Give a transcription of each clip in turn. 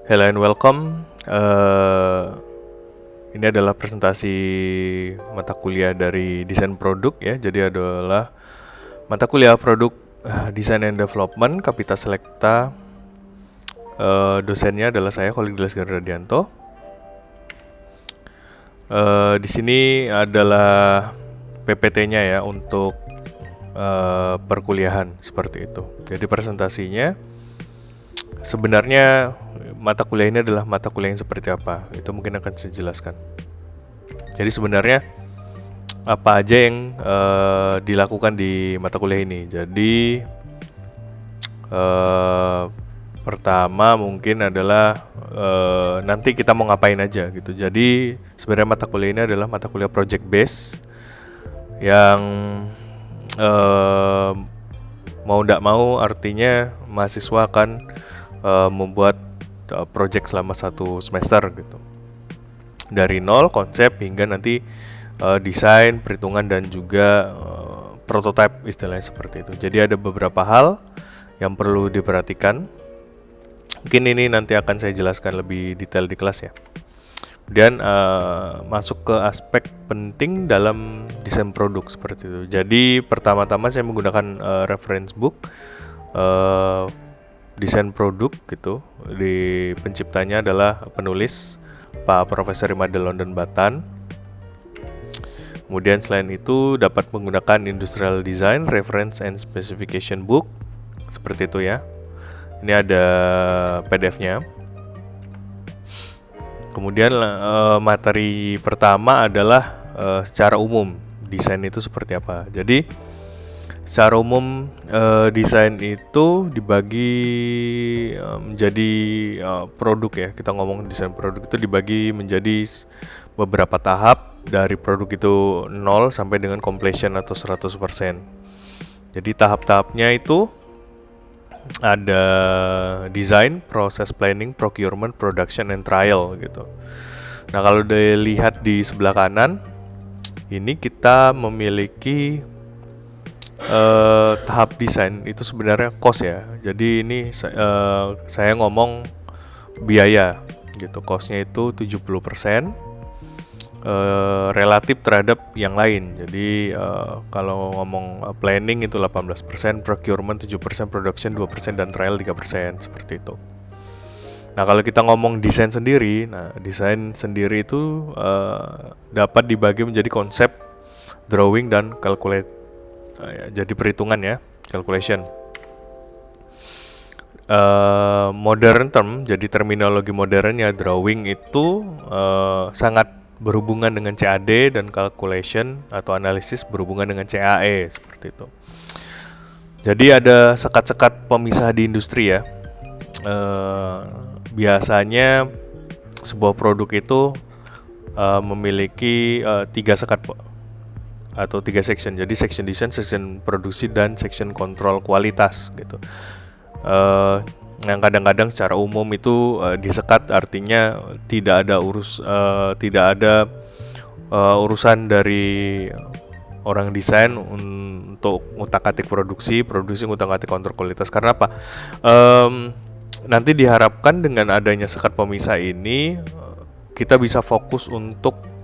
Hello and welcome. Ini adalah presentasi mata kuliah dari desain produk ya. Jadi adalah mata kuliah produk design and development Kapita Selekta. Dosennya adalah saya Khalid Radianto. Di sini adalah PPT-nya ya untuk perkuliahan seperti itu. Jadi presentasinya sebenarnya mata kuliah ini adalah mata kuliah yang seperti apa? Itu mungkin akan saya jelaskan. Jadi sebenarnya apa aja yang dilakukan di mata kuliah ini? Jadi pertama mungkin adalah nanti kita mau ngapain aja gitu. Jadi sebenarnya mata kuliah ini adalah mata kuliah project based yang mau tidak mau artinya mahasiswa akan membuat project selama 1 semester gitu. Dari nol konsep hingga nanti desain, perhitungan dan juga prototype istilahnya seperti itu. Jadi ada beberapa hal yang perlu diperhatikan. Mungkin ini nanti akan saya jelaskan lebih detail di kelas ya. Kemudian masuk ke aspek penting dalam desain produk seperti itu. Jadi pertama-tama saya menggunakan reference book desain produk gitu. Di penciptanya adalah penulis Pak Profesor Imade London Batan. Kemudian selain itu dapat menggunakan Industrial Design Reference and Specification Book seperti itu ya. Ini ada PDF-nya. Kemudian materi pertama adalah secara umum desain itu seperti apa. Jadi secara umum desain itu dibagi menjadi produk ya. Kita ngomong desain produk itu dibagi menjadi beberapa tahap dari produk itu 0 sampai dengan completion atau 100%. Jadi tahap-tahapnya itu ada design, process planning, procurement, production, and trial gitu. Nah kalau dilihat di sebelah kanan, ini kita memiliki tahap desain itu sebenarnya cost ya. Jadi ini saya ngomong biaya gitu. Costnya itu 70%. Relatif terhadap yang lain. Jadi kalau ngomong planning itu 18%, procurement 7%, production 2% dan trial 3% seperti itu. Nah, kalau kita ngomong desain sendiri, desain sendiri itu dapat dibagi menjadi konsep, drawing dan calculate. Jadi perhitungan ya, calculation. Modern term, jadi terminologi modernnya drawing itu sangat berhubungan dengan CAD dan calculation atau analisis berhubungan dengan CAE seperti itu. Jadi ada sekat-sekat pemisah di industri ya. Biasanya sebuah produk itu memiliki 3 sekat atau 3 section. Jadi section design, section produksi dan section kontrol kualitas gitu. Yang kadang-kadang secara umum itu disekat artinya tidak ada urusan dari orang desain untuk ngutak-atik produksi ngutak-atik kontrol kualitas. Karena apa? Nanti diharapkan dengan adanya sekat pemisah ini kita bisa fokus untuk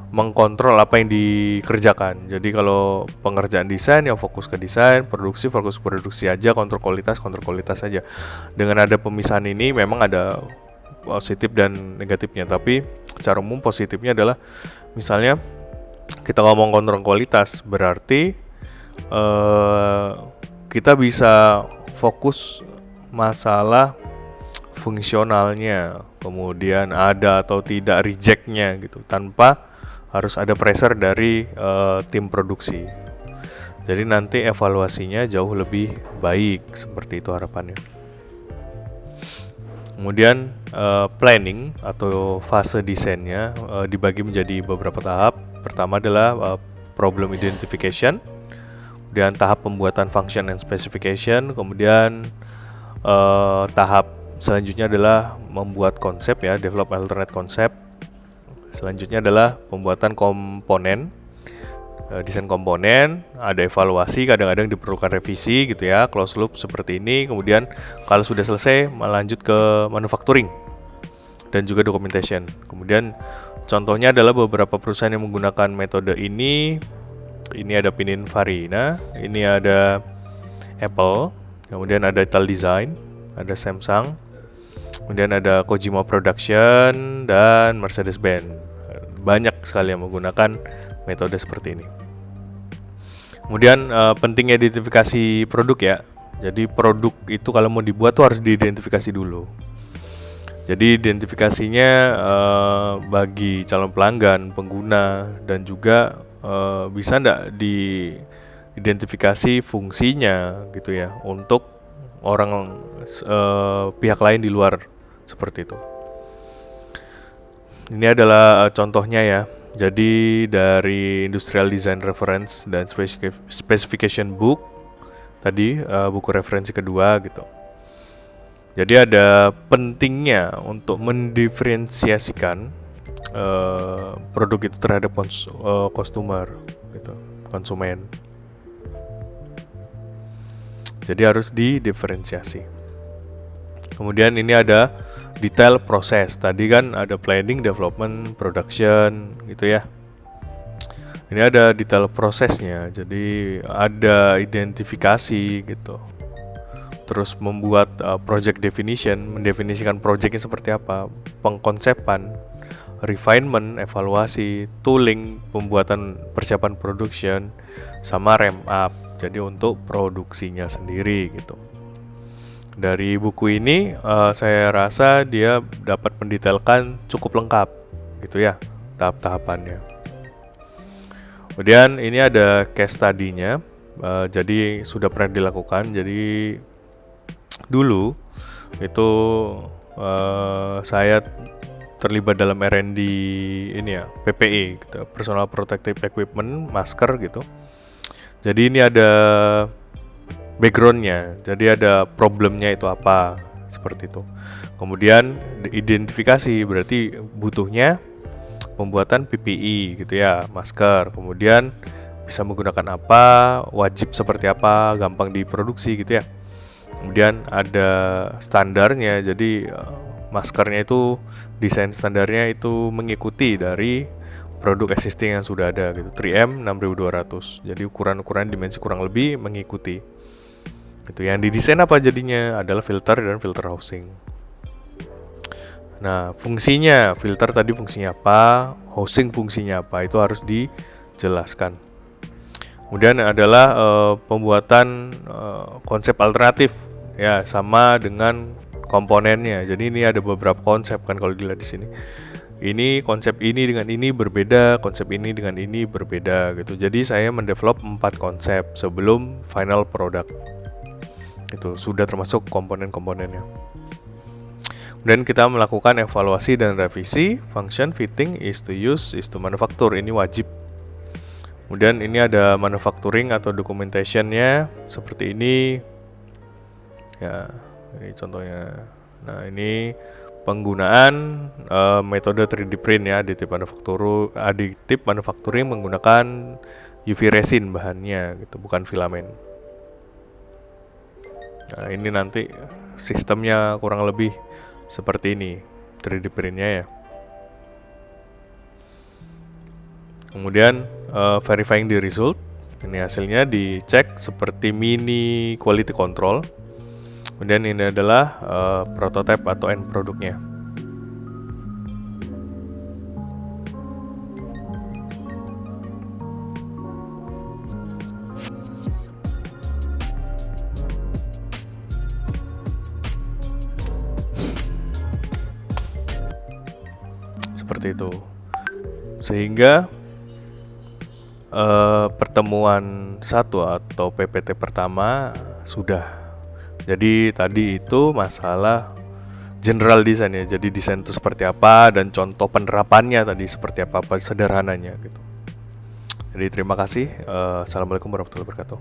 mengkontrol apa yang dikerjakan. Jadi kalau pengerjaan desain ya fokus ke desain, fokus ke produksi aja, kontrol kualitas aja. Dengan ada pemisahan ini memang ada positif dan negatifnya, tapi secara umum positifnya adalah misalnya kita ngomong kontrol kualitas berarti kita bisa fokus masalah fungsionalnya, kemudian ada atau tidak rejectnya gitu, tanpa harus ada pressure dari tim produksi. Jadi nanti evaluasinya jauh lebih baik, seperti itu harapannya. Kemudian planning atau fase desainnya dibagi menjadi beberapa tahap. Pertama adalah problem identification, kemudian tahap pembuatan function and specification, kemudian tahap selanjutnya adalah membuat konsep ya, develop alternate concept. Selanjutnya adalah pembuatan komponen, desain komponen, ada evaluasi, kadang-kadang diperlukan revisi gitu ya, closed loop seperti ini. Kemudian kalau sudah selesai, lanjut ke manufacturing. dan juga documentation. Kemudian contohnya adalah beberapa perusahaan yang menggunakan metode ini. Ini ada Pininfarina, ini ada Apple, kemudian ada Ital Design, ada Samsung, kemudian ada Kojima Production, dan Mercedes-Benz. Banyak sekali yang menggunakan metode seperti ini. Kemudian pentingnya identifikasi produk ya. Jadi produk itu kalau mau dibuat tuh harus diidentifikasi dulu. Jadi identifikasinya bagi calon pelanggan, pengguna, dan juga bisa nggak diidentifikasi fungsinya gitu ya untuk orang pihak lain di luar seperti itu. Ini adalah contohnya ya. Jadi dari Industrial Design Reference dan Specification Book tadi buku referensi kedua gitu. Jadi ada pentingnya untuk mendiferensiasikan produk itu terhadap customer gitu, konsumen. Jadi harus didiferensiasi. Kemudian ini ada detail proses. Tadi kan ada planning, development, production gitu ya. Ini ada detail prosesnya. Jadi ada identifikasi gitu. Terus membuat project definition, mendefinisikan projectnya seperti apa, pengkonsepan, refinement, evaluasi, tooling, pembuatan persiapan production, sama ramp up. Jadi untuk produksinya sendiri gitu. Dari buku ini saya rasa dia dapat mendetailkan cukup lengkap gitu ya tahap-tahapannya. Kemudian ini ada case study-nya. Jadi sudah pernah dilakukan. Jadi dulu itu saya terlibat dalam R&D ini ya, PPE gitu, Personal Protective Equipment, masker gitu. Jadi ini ada background-nya, jadi ada problemnya itu apa, seperti itu. Kemudian identifikasi, berarti butuhnya pembuatan PPE gitu ya, masker. Kemudian bisa menggunakan apa, wajib seperti apa, gampang diproduksi gitu ya. Kemudian ada standarnya, jadi maskernya itu desain standarnya itu mengikuti dari produk existing yang sudah ada gitu, 3M 6200. Jadi ukuran-ukuran dimensi kurang lebih mengikuti. Gitu. Yang didesain apa jadinya adalah filter dan filter housing. Nah, fungsinya, filter tadi fungsinya apa, housing fungsinya apa, itu harus dijelaskan. Kemudian adalah pembuatan konsep alternatif ya, sama dengan komponennya. Jadi ini ada beberapa konsep kan kalau dilihat di sini. Ini konsep ini dengan ini berbeda, konsep ini dengan ini berbeda gitu. Jadi saya mendevelop 4 konsep sebelum final product. Itu sudah termasuk komponen-komponennya. Dan kita melakukan evaluasi dan revisi. Function, fitting, is to use, is to manufacture. Ini wajib. Kemudian ini ada manufacturing atau documentation-nya seperti ini. Ya, ini contohnya. Nah, ini penggunaan metode 3D print ya, additive manufacturing menggunakan UV resin bahannya gitu, bukan filamen. Nah, ini nanti sistemnya kurang lebih seperti ini 3D printnya ya. Kemudian verifying the result. Ini hasilnya dicek seperti mini quality control. Kemudian ini adalah prototype atau end produknya. Seperti itu. Sehingga pertemuan 1 atau PPT pertama sudah. Jadi tadi itu masalah general design ya. Jadi desain itu seperti apa dan contoh penerapannya tadi seperti apa sederhananya gitu. Jadi terima kasih. Assalamualaikum warahmatullahi wabarakatuh.